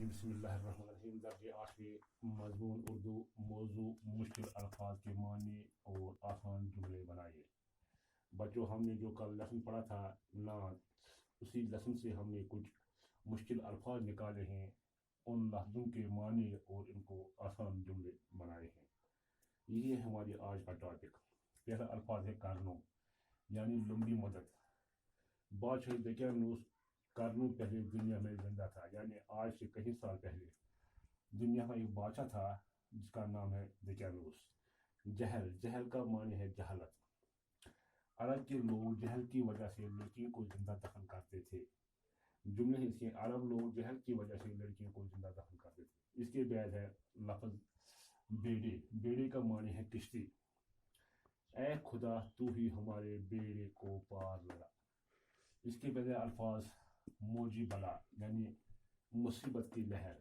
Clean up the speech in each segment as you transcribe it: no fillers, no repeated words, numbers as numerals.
الرجیم بسم اللہ الرحمن الرحیم درجہ 8 مضمون اردو موضوع مشکل الفاظ کے معنی اور آسان جملے بنائے۔ بچوں ہم نے جو کل لیسن پڑھا تھا نعت، اسی لیسن سے ہم نے کچھ مشکل الفاظ نکالے ہیں، ان لفظوں کے معنی اور ان کو آسان جملے بنائے ہیں۔ یہی ہے ہماری آج کا ٹاپک۔ پہلا الفاظ ہے کرنو یعنی لمبی مدت۔ بادشاہ دقیانوس کرنو پہلے دنیا میں زندہ تھا، یعنی آج سے کئی سال پہلے دنیا میں ایک بادشاہ تھا جس کا نام ہے دقیانوس۔ جہل کا معنی ہے جہالت۔ عرب کے لوگ جہل کی وجہ سے لڑکیوں کو زندہ دفن کرتے تھے۔ جملے اس کے عرب لوگ جہل کی وجہ سے لڑکیوں کو زندہ دفن کرتے تھے۔ اس کے بعد ہے لفظ بیڑے۔ بیڑے کا معنی ہے کشتی۔ اے خدا تو ہی ہمارے بیڑے کو پار لگا۔ اس کے بعد الفاظ موجی بلا یعنی مصیبت کی لہر۔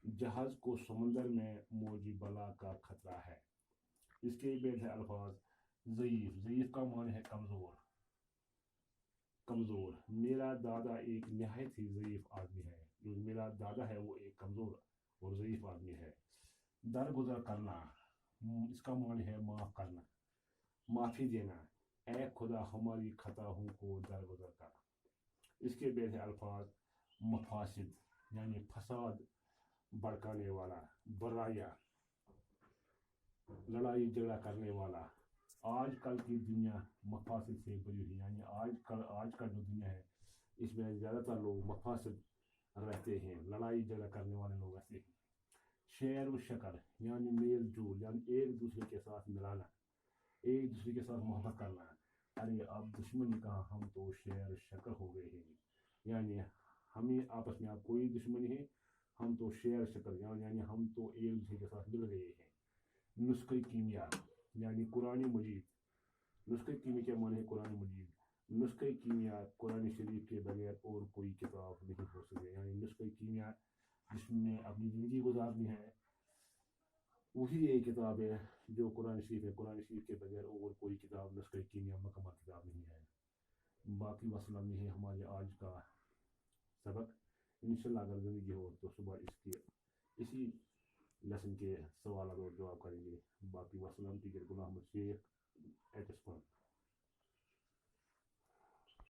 جہاز کو سمندر میں موجی بلا کا خطرہ ہے۔ اس کے بعد ہے الفاظ ضعیف۔ ضعیف کا معنی ہے کمزور۔ میرا دادا ایک نہایت ہی ضعیف آدمی ہے۔ جو میرا دادا ہے وہ ایک کمزور اور ضعیف آدمی ہے۔ درگزر کرنا، اس کا معنی ہے معاف کرنا، معافی دینا۔ اے خدا ہماری خطاؤں کو درگزر کر۔ اس کے بعد ہے الفاظ مفاسد یعنی فساد بڑھانے والا، برائیاں، لڑائی جھگڑا کرنے والا۔ آج کل کی دنیا مفاسد سے بھری ہوئی، یعنی آج کا جو دنیا ہے اس میں زیادہ تر لوگ مفاسد رہتے ہیں، لڑائی جھگڑا کرنے والے لوگ رہتے ہیں۔ شعر و شکر یعنی میل جول، یعنی ایک دوسرے کے ساتھ ملانا، ایک دوسرے کے ساتھ محبت کرنا۔ ارے اب دشمنی کہاں، ہم تو شعر شکر ہو گئے ہیں، یعنی ہمیں آپس میں اب کوئی دشمنی ہے، ہم تو شعر شکر یعنی ہم تو ایک دوسرے کے ساتھ مل گئے ہیں۔ نسخہ کیمیا یعنی قرآن مجید۔ نسخہ کیمیا کے معنی ہے قرآن مجید۔ نسخہ کیمیا قرآن شریف کے بغیر اور کوئی کتاب نہیں ہو سکے، یعنی نسخہ کیمیا جس میں اپنی زندگی گزارنی ہے وہی ایک کتاب ہے جو قرآن شریف ہے۔ قرآن شریف کے بغیر اور کوئی کتاب نسخہ کیمیا مکمل کتاب نہیں ہے۔ باقی وسلم یہ ہے ہمارے آج کا سبق۔ انشاءاللہ اگر زندگی ہو تو صبح اسی لیسن کے سوالات اور جواب کریں گے۔ باقی وسلم ٹیچر غلام شیخ ایچ ایس